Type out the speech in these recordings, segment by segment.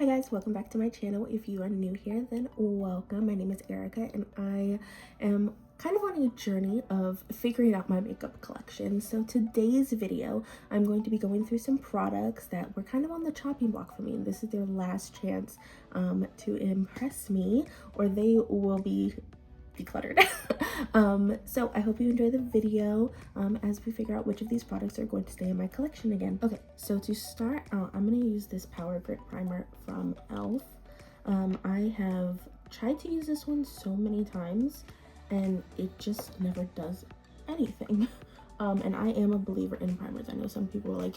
Hi guys, welcome back to my channel. If you are new here, then welcome. My name is Erica and I am kind of on a journey of figuring out my makeup collection. So today's video, I'm going to be going through some products that were kind of on the chopping block for me, and this is their last chance to impress me, or they will be decluttered. So I hope you enjoy the video as we figure out which of these products are going to stay in my collection again. Okay, so to start out, I'm going to use this Power Grip Primer from e.l.f. I have tried to use this one so many times and it just never does anything. And I am a believer in primers. I know some people are like,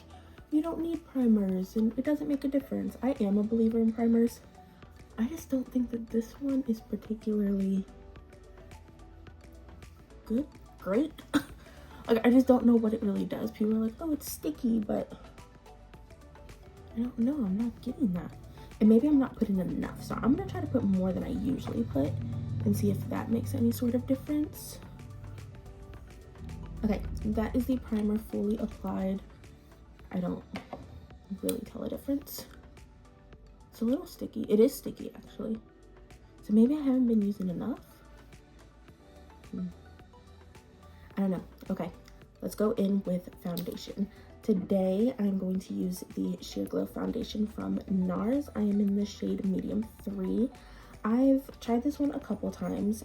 you don't need primers and it doesn't make a difference. I am a believer in primers. I just don't think that this one is particularly great. Like, I just don't know what it really does. People are like, oh, it's sticky, but I don't know. I'm not getting that. And maybe I'm not putting enough. So I'm gonna try to put more than I usually put and see if that makes any sort of difference. Okay, that is the primer fully applied. I don't really tell a difference. It's a little sticky. It is sticky, actually. So maybe I haven't been using enough. I don't know. Okay, let's go in with foundation. Today, I'm going to use the Sheer Glow foundation from NARS. I am in the shade Medium 3. I've tried this one a couple times,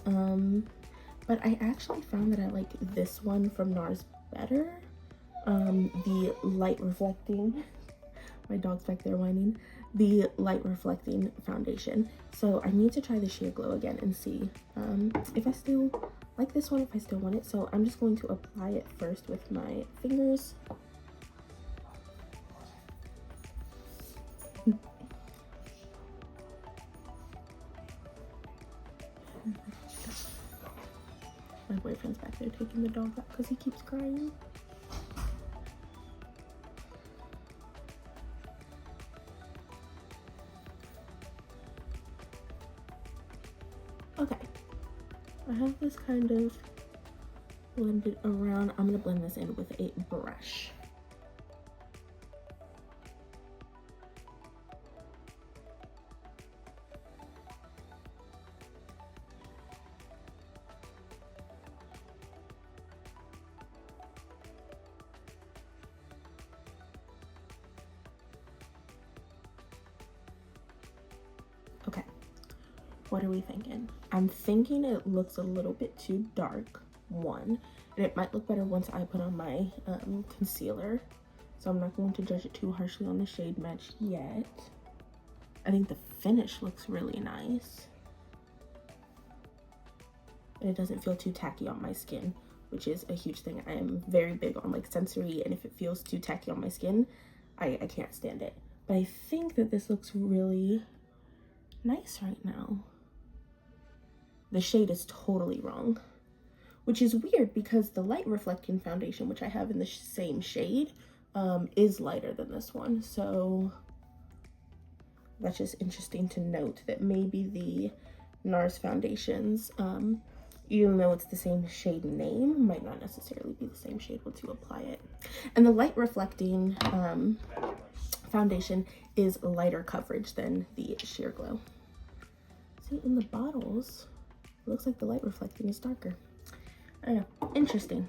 but I actually found that I like this one from NARS better. The light reflecting, my dog's back there whining, the light reflecting foundation. So I need to try the Sheer Glow again and see if I still like this one, if I still want it. So I'm just going to apply it first with my fingers. My boyfriend's back there taking the dog out because he keeps crying. Okay, I have this kind of blended around. I'm gonna blend this in with a brush. Okay, what are we thinking? I'm thinking it looks a little bit too dark, one, and it might look better once I put on my concealer. So I'm not going to judge it too harshly on the shade match yet. I think the finish looks really nice. And it doesn't feel too tacky on my skin, which is a huge thing. I am very big on like sensory, and if it feels too tacky on my skin, I can't stand it. But I think that this looks really nice right now. The shade is totally wrong, which is weird because the light reflecting foundation, which I have in the same shade, is lighter than this one. So that's just interesting to note that maybe the NARS foundations, even though it's the same shade name, might not necessarily be the same shade once you apply it. And the light reflecting foundation is lighter coverage than the Sheer Glow. See, in the bottles, it looks like the light reflecting is darker. I don't know, interesting.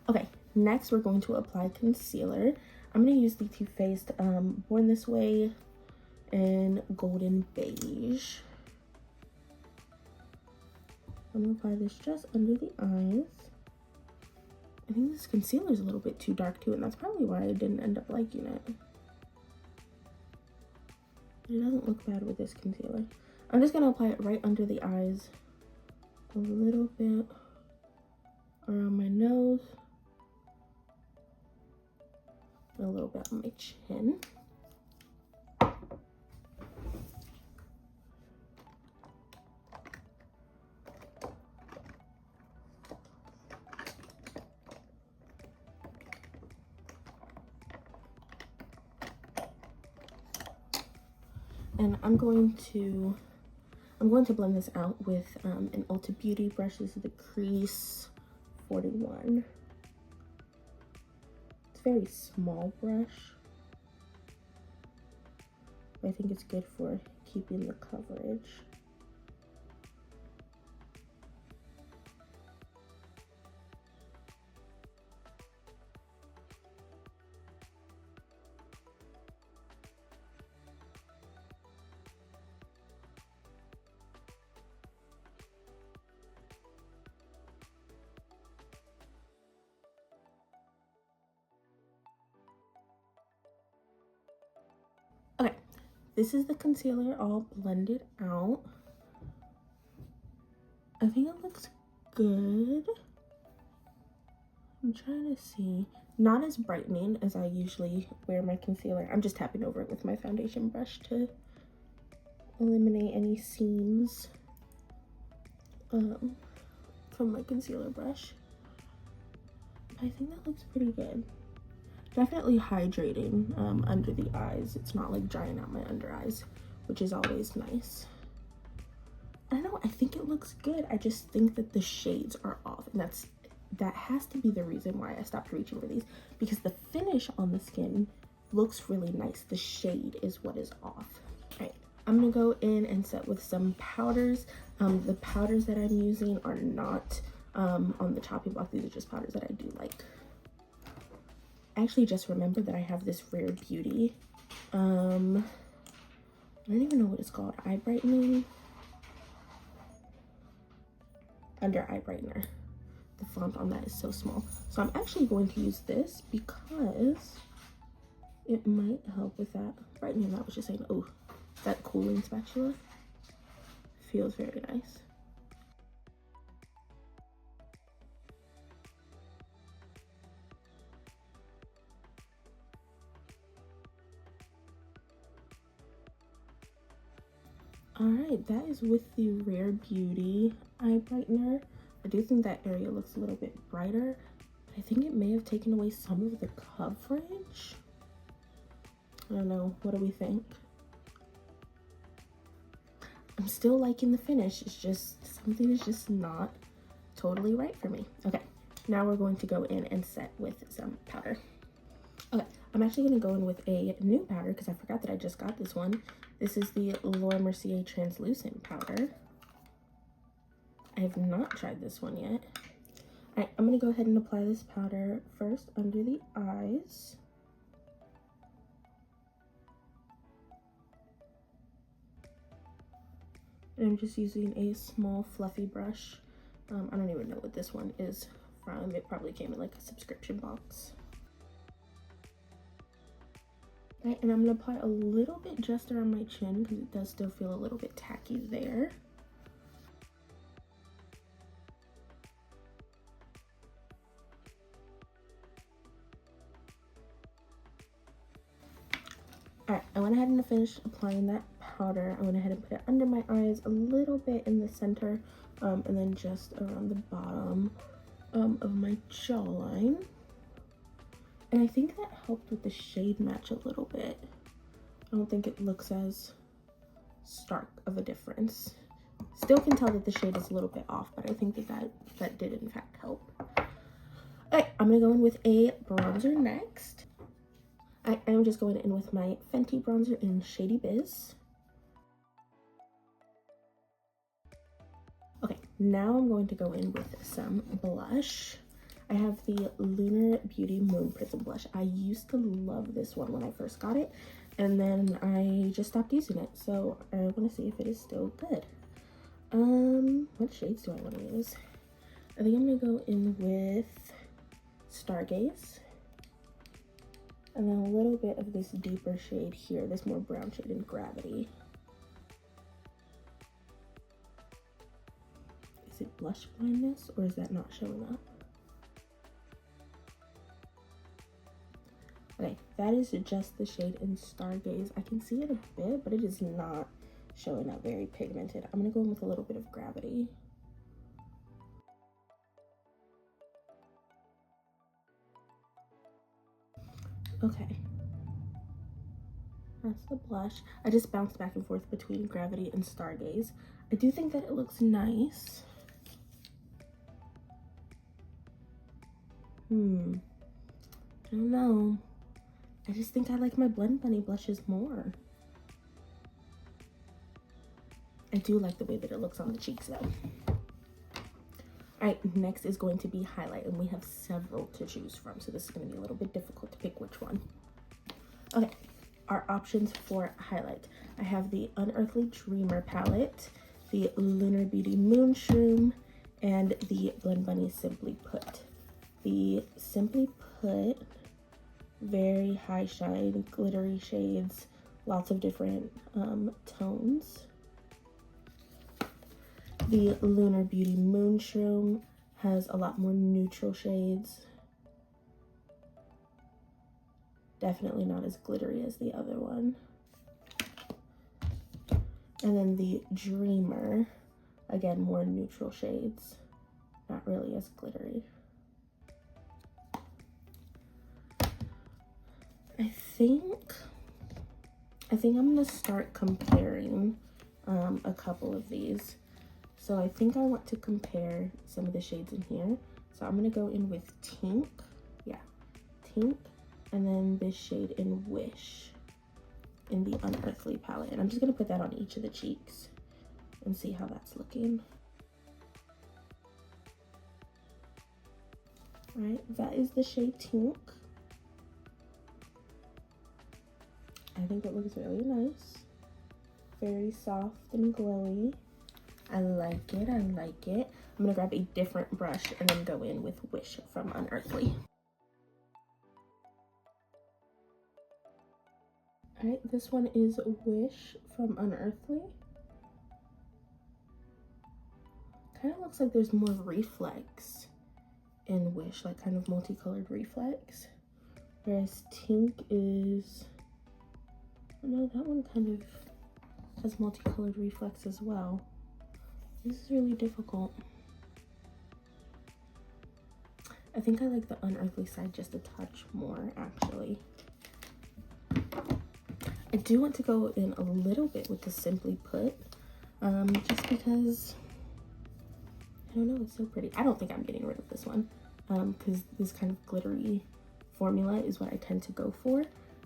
Okay, next we're going to apply concealer. I'm gonna use the Too Faced Born This Way in Golden Beige. I'm gonna apply this just under the eyes. I think this concealer is a little bit too dark too, and that's probably why I didn't end up liking it. It doesn't look bad with this concealer. I'm just gonna apply it right under the eyes, a little bit around my nose, and a little bit on my chin. And I'm going to blend this out with an Ulta Beauty brush. This is the Crease 41. It's a very small brush. but I think it's good for keeping the coverage. Okay, this is the concealer all blended out. I think it looks good. I'm trying to see. Not as brightening as I usually wear my concealer. I'm just tapping over it with my foundation brush to eliminate any seams from my concealer brush. I think that looks pretty good. Definitely hydrating under the eyes. It's not like drying out my under eyes, which is always nice. I don't know, I think it looks good. I just think that the shades are off, and that has to be the reason why I stopped reaching for these, because the finish on the skin looks really nice. The shade is what is off. All right, I'm gonna go in and set with some powders. The powders that I'm using are not on the chopping block. These are just powders that I do like. I actually just remembered that I have this Rare Beauty. I don't even know what it's called. Eye brightening. Under eye brightener. The font on that is so small. So I'm actually going to use this because it might help with that brightening. I was just saying, oh, that cooling spatula feels very nice. All right, that is with the Rare Beauty eye brightener. I do think that area looks a little bit brighter, but I think it may have taken away some of the coverage. I don't know, what do we think? I'm still liking the finish. It's just, something is just not totally right for me. Okay, now we're going to go in and set with some powder. Okay, I'm actually gonna go in with a new powder because I forgot that I just got this one. This is the Laura Mercier Translucent Powder. I have not tried this one yet. All right, I'm gonna go ahead and apply this powder first under the eyes. And I'm just using a small fluffy brush. I don't even know what this one is from. It probably came in like a subscription box. All right, and I'm gonna apply a little bit just around my chin because it does still feel a little bit tacky there. All right, I went ahead and finished applying that powder. I went ahead and put it under my eyes, a little bit in the center, and then just around the bottom of my jawline. And I think that helped with the shade match a little bit. I don't think it looks as stark of a difference. Still can tell that the shade is a little bit off, but I think that did in fact help. All right, I'm gonna go in with a bronzer next. I am just going in with my Fenty bronzer in Shady Biz. Okay, now I'm going to go in with some blush. I have the Lunar Beauty Moon Prism blush. I used to love this one when I first got it, and then I just stopped using it. So I want to see if it is still good. What shades do I want to use? I think I'm gonna go in with Stargaze, and then a little bit of this deeper shade here, this more brown shade in Gravity. Is it blush blindness, or is that not showing up? Okay, that is just the shade in Stargaze. I can see it a bit, but it is not showing up very pigmented. I'm gonna go in with a little bit of Gravity. Okay, that's the blush. I just bounced back and forth between Gravity and Stargaze. I do think that it looks nice. I don't know. I just think I like my Blend Bunny blushes more. I do like the way that it looks on the cheeks though. All right, next is going to be highlight, and we have several to choose from, so this is going to be a little bit difficult to pick which one. Okay, our options for highlight. I have the Unearthly Dreamer palette, the Lunar Beauty Moonshroom, and the Blend Bunny Simply Put. The Simply Put, very high shine, glittery shades, lots of different tones. The Lunar Beauty Moonshroom has a lot more neutral shades. Definitely not as glittery as the other one. And then the Dreamer, again, more neutral shades, not really as glittery. I think I'm gonna start comparing a couple of these. So I think I want to compare some of the shades in here. So I'm gonna go in with Tink, yeah, Tink, and then this shade in Wish in the Unearthly palette. And I'm just gonna put that on each of the cheeks and see how that's looking. All right, that is the shade Tink. I think it looks really nice. Very soft and glowy. I like it, I like it. I'm gonna grab a different brush and then go in with Wish from Unearthly. All right, this one is Wish from Unearthly. Kind of looks like there's more reflex in Wish, like kind of multicolored reflex. Whereas Tink is, oh no, that one kind of has multicolored reflex as well. This is really difficult. I think I like the Unearthly side just a touch more, actually. I do want to go in a little bit with the Simply Put, just because, I don't know, it's so pretty. I don't think I'm getting rid of this one, because this kind of glittery formula is what I tend to go for.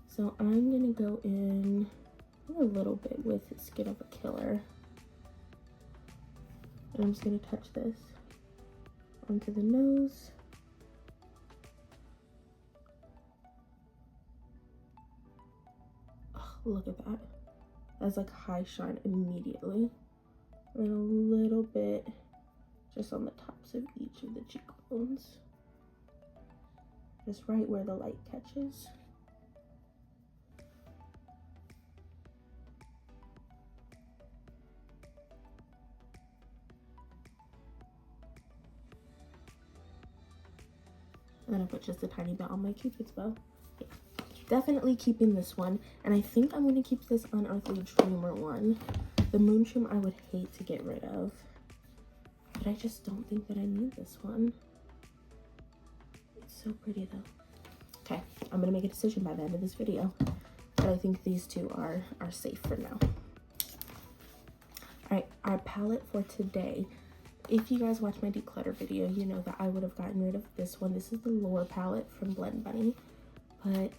So I'm gonna go in a little bit with Skin of a Killer. And I'm just gonna touch this onto the nose. Oh, look at that. That's like high shine immediately. And a little bit just on the tops of each of the cheekbones. Just right where the light catches. And then I put just a tiny bit on my Cupid's bow. Yeah. Definitely keeping this one. And I think I'm going to keep this Unearthly Dreamer one. The Moonshroom I would hate to get rid of. But I just don't think that I need this one. It's so pretty though. Okay, I'm going to make a decision by the end of this video. But I think these two are safe for now. Alright, our palette for today. If you guys watch my declutter video, you know that I would have gotten rid of this one. This is the Lure palette from Blend Bunny. But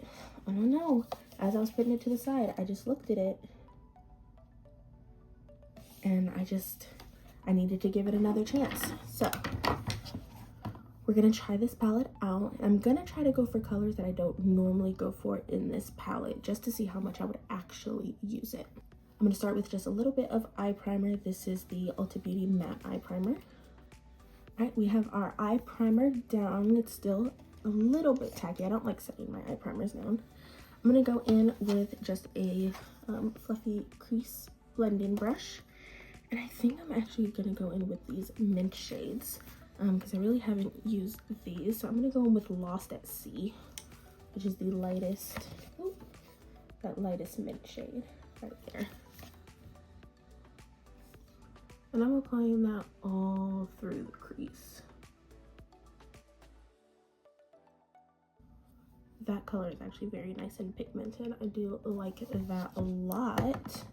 I don't know. As I was putting it to the side, I just looked at it. And I needed to give it another chance. So, we're going to try this palette out. I'm going to try to go for colors that I don't normally go for in this palette, just to see how much I would actually use it. I'm going to start with just a little bit of eye primer. This is the Ulta Beauty Matte Eye Primer. All right, we have our eye primer down. It's still a little bit tacky. I don't like setting my eye primers down. I'm going to go in with just a fluffy crease blending brush. And I think I'm actually going to go in with these mint shades because I really haven't used these. So I'm going to go in with Lost at Sea, which is the lightest, that lightest mint shade right there. And I'm applying that all through the crease. That color is actually very nice and pigmented. I do like that a lot.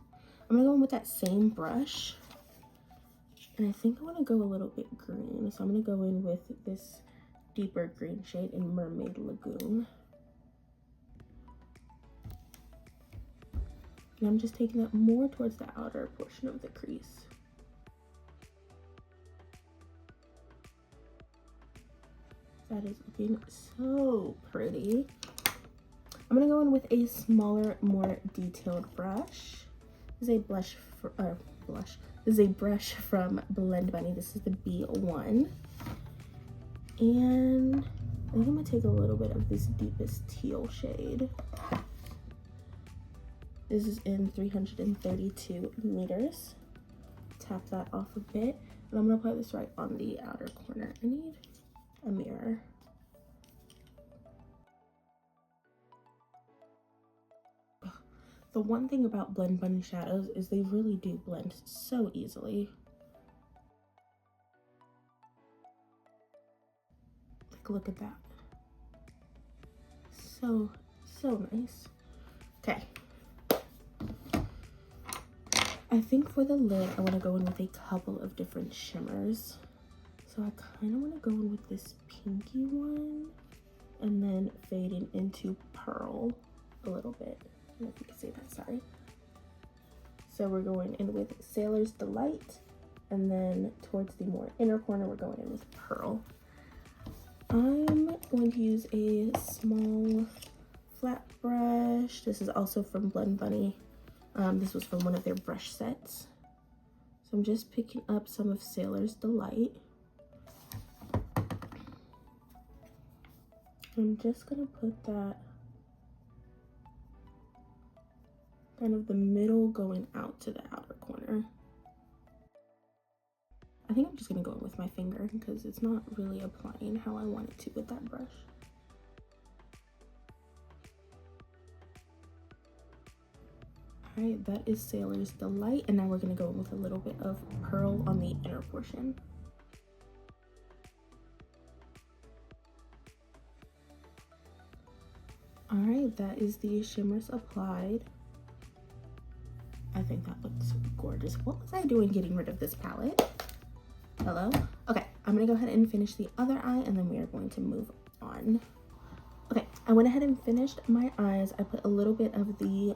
I'm gonna go in with that same brush. And I think I want to go a little bit green. So I'm gonna go in with this deeper green shade in Mermaid Lagoon. And I'm just taking that more towards the outer portion of the crease. That is looking so pretty. I'm gonna go in with a smaller, more detailed brush. This is a This is a brush from Blend Bunny. This is the B1. And I think I'm gonna take a little bit of this deepest teal shade. This is in 332 meters. Tap that off a bit. And I'm gonna apply this right on the outer corner. I need a mirror. The one thing about Blend Bunny shadows is they really do blend so easily. Like, look at that. So nice. Okay. I think for the lid, I want to go in with a couple of different shimmers. So I kind of want to go in with this pinky one and then fading into Pearl a little bit. I don't know if you can see that, sorry. So we're going in with Sailor's Delight, and then towards the more inner corner, we're going in with Pearl. I'm going to use a small flat brush. This is also from Blend Bunny. This was from one of their brush sets. So I'm just picking up some of Sailor's Delight. I'm just gonna put that kind of the middle going out to the outer corner. I think I'm just gonna go in with my finger because it's not really applying how I want it to with that brush. All right, that is Sailor's Delight, and now we're gonna go in with a little bit of Pearl on the inner portion. All right, that is the shimmers applied. I think that looks gorgeous. What was I doing getting rid of this palette? Hello? Okay, I'm gonna go ahead and finish the other eye, and then we are going to move on. Okay, I went ahead and finished my eyes. I put a little bit of the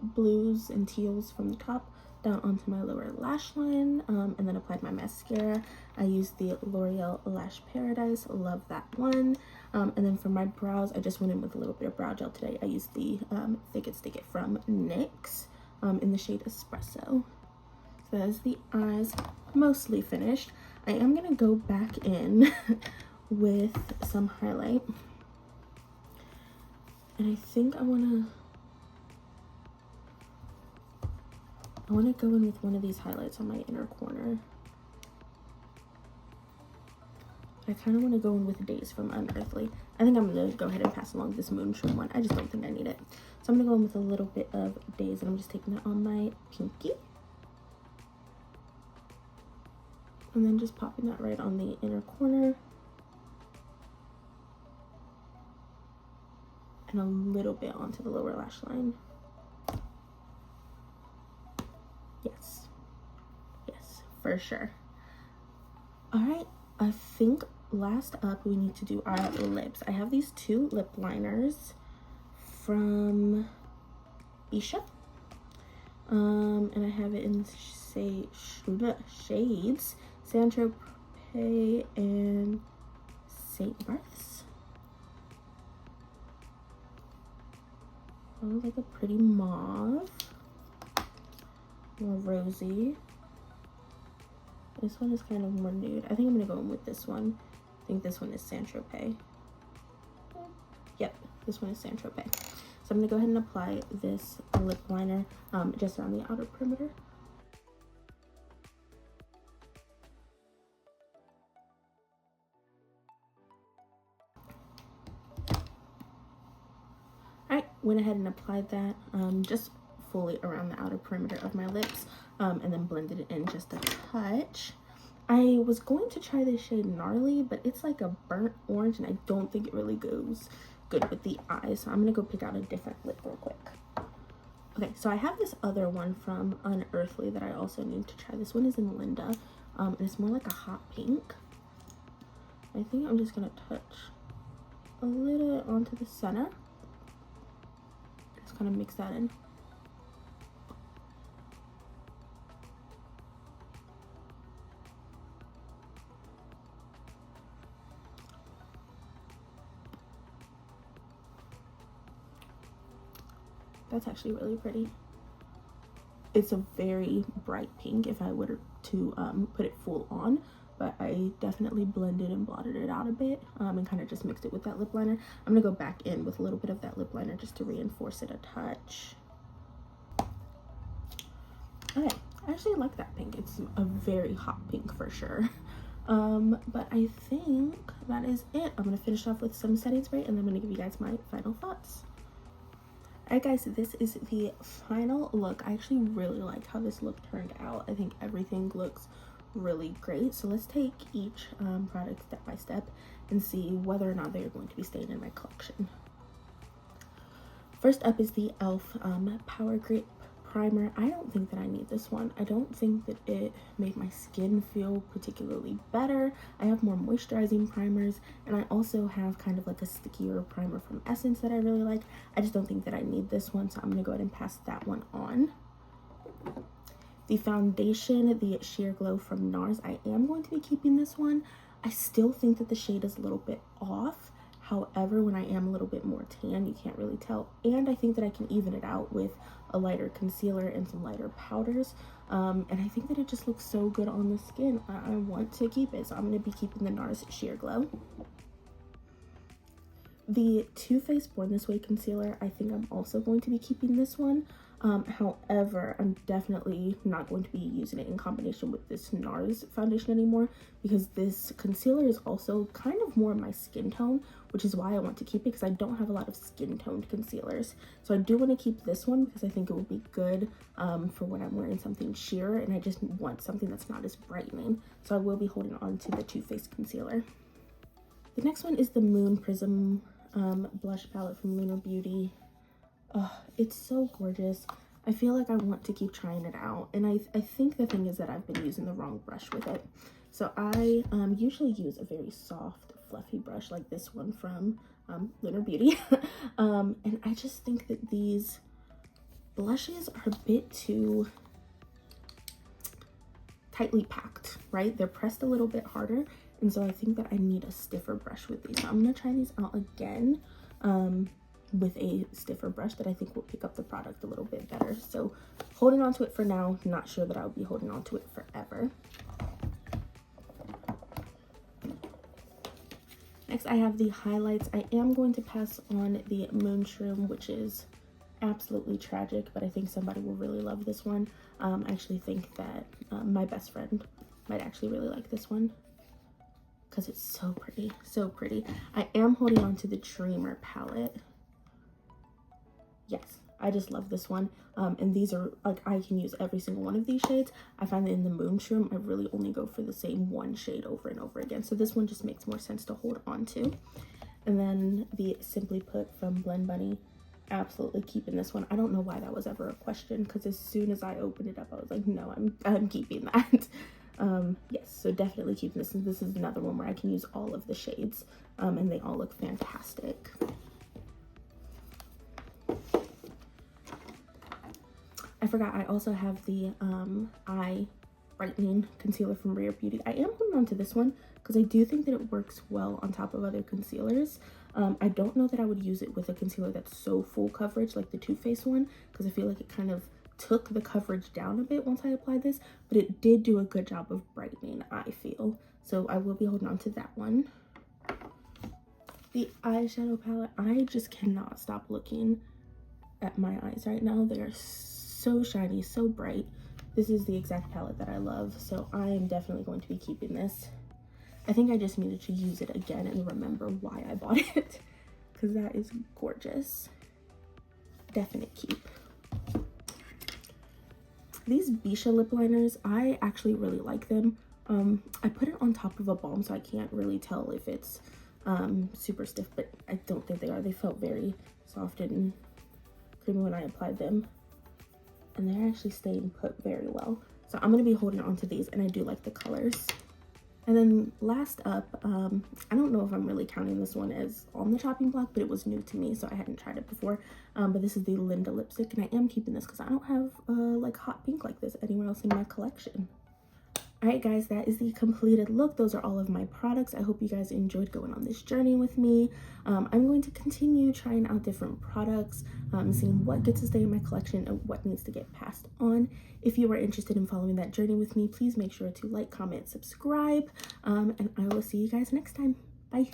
blues and teals from the top down onto my lower lash line, and then applied my mascara. I used the L'Oreal Lash Paradise, love that one. And then for my brows, I just went in with a little bit of brow gel today. I used the Thick It Stick It from NYX in the shade Espresso. So that is the eyes mostly finished. I am gonna go back in with some highlight. And I think I wanna go in with one of these highlights on my inner corner. I kind of want to go in with Days from Unearthly. I think I'm going to go ahead and pass along this Moonshroom one. I just don't think I need it. So I'm going to go in with a little bit of Days, and I'm just taking that on my pinky. And then just popping that right on the inner corner. And a little bit onto the lower lash line. Yes, for sure. All right, I think last up we need to do our lips. I have these two lip liners from Isha. And I have it in shades Saint-Tropez and St. Barth's. Oh, like a pretty mauve. More rosy. This one is kind of more nude. I think I'm gonna go in with this one. I think this one is Saint-Tropez. Yep, this one is Saint-Tropez. So I'm gonna go ahead and apply this lip liner just around the outer perimeter. Alright, went ahead and applied that just fully around the outer perimeter of my lips, and then blended it in just a touch. I was going to try this shade Gnarly, but it's like a burnt orange, and I don't think it really goes good with the eyes. So I'm gonna go pick out a different lip real quick. Okay, so I have this other one from Unearthly that I also need to try. This one is in Linda, and it's more like a hot pink. I think I'm just gonna touch a little onto the center. Just kind of mix that in. That's actually really pretty. It's a very bright pink if I were to put it full on, but I definitely blended and blotted it out a bit and kind of just mixed it with that lip liner. I'm gonna go back in with a little bit of that lip liner just to reinforce it a touch. Okay, I actually like that pink. It's a very hot pink for sure. But I think that is it. I'm gonna finish off with some setting spray and then I'm gonna give you guys my final thoughts. Alright guys, so this is the final look. I actually really like how this look turned out. I think everything looks really great. So let's take each product step by step and see whether or not they are going to be staying in my collection. First up is the e.l.f. Power Grip Primer. I don't think that I need this one. I don't think that it made my skin feel particularly better. I have more moisturizing primers, and I also have kind of like a stickier primer from Essence that I really like. I just don't think that I need this one, so I'm gonna go ahead and pass that one on. The foundation, the Sheer Glow from NARS, I am going to be keeping this one. I still think that the shade is a little bit off. However, when I am a little bit more tan, you can't really tell. And I think that I can even it out with a lighter concealer and some lighter powders. And I think that it just looks so good on the skin. I want to keep it, so I'm going to be keeping the NARS Sheer Glow. The Too Faced Born This Way concealer, I think I'm also going to be keeping this one. However, I'm definitely not going to be using it in combination with this NARS foundation anymore, because this concealer is also kind of more my skin tone, which is why I want to keep it, because I don't have a lot of skin toned concealers. So I do want to keep this one because I think it will be good for when I'm wearing something sheer and I just want something that's not as brightening. So I will be holding on to the Too Faced concealer. The next one is the Moon Prism blush palette from Lunar Beauty. It's so gorgeous. I feel like I want to keep trying it out, and I think the thing is that I've been using the wrong brush with it. So I usually use a very soft fluffy brush like this one from Lunar Beauty. And I just think that these blushes are a bit too tightly packed, right? They're pressed a little bit harder, and so I think that I need a stiffer brush with these. So I'm gonna try these out again with a stiffer brush that I think will pick up the product a little bit better. So holding on to it for now, not sure that I'll be holding on to it forever. Next, I have the highlights. I am going to pass on the Moon Shroom, which is absolutely tragic, but I think somebody will really love this one. I actually think that my best friend might actually really like this one because it's so pretty, so pretty. I am holding on to the Dreamer palette. Yes, I just love this one. And these are, like, I can use every single one of these shades. I find that in the Moon Shroom, I really only go for the same one shade over and over again. So this one just makes more sense to hold on to. And then the Simply Put from Blend Bunny. Absolutely keeping this one. I don't know why that was ever a question, because as soon as I opened it up, I was like, no, I'm keeping that. Yes, so definitely keeping this. And this is another one where I can use all of the shades, and they all look fantastic. I forgot, I also have the eye brightening concealer from Rare Beauty. I am holding on to this one because I do think that it works well on top of other concealers. I don't know that I would use it with a concealer that's so full coverage like the Too Faced one, because I feel like it kind of took the coverage down a bit once I applied this, but it did do a good job of brightening, I feel. So I will be holding on to that one. The eyeshadow palette, I just cannot stop looking at my eyes right now. They are so shiny, so bright. This is the exact palette that I love, so I am definitely going to be keeping this. I think I just needed to use it again and remember why I bought it, because that is gorgeous. Definite keep. These Bisha lip liners, I actually really like them. I put it on top of a balm, so I can't really tell if it's super stiff, but I don't think they are. They felt very soft and creamy when I applied them, and they're actually staying put very well. So I'm going to be holding on to these, and I do like the colors. And then last up, I don't know if I'm really counting this one as on the chopping block, but it was new to me, so I hadn't tried it before. But this is the Linda lipstick, and I am keeping this because I don't have like hot pink like this anywhere else in my collection. All right, guys, that is the completed look. Those are all of my products. I hope you guys enjoyed going on this journey with me. I'm going to continue trying out different products, seeing what gets to stay in my collection and what needs to get passed on. If you are interested in following that journey with me, please make sure to like, comment, subscribe, and I will see you guys next time. Bye.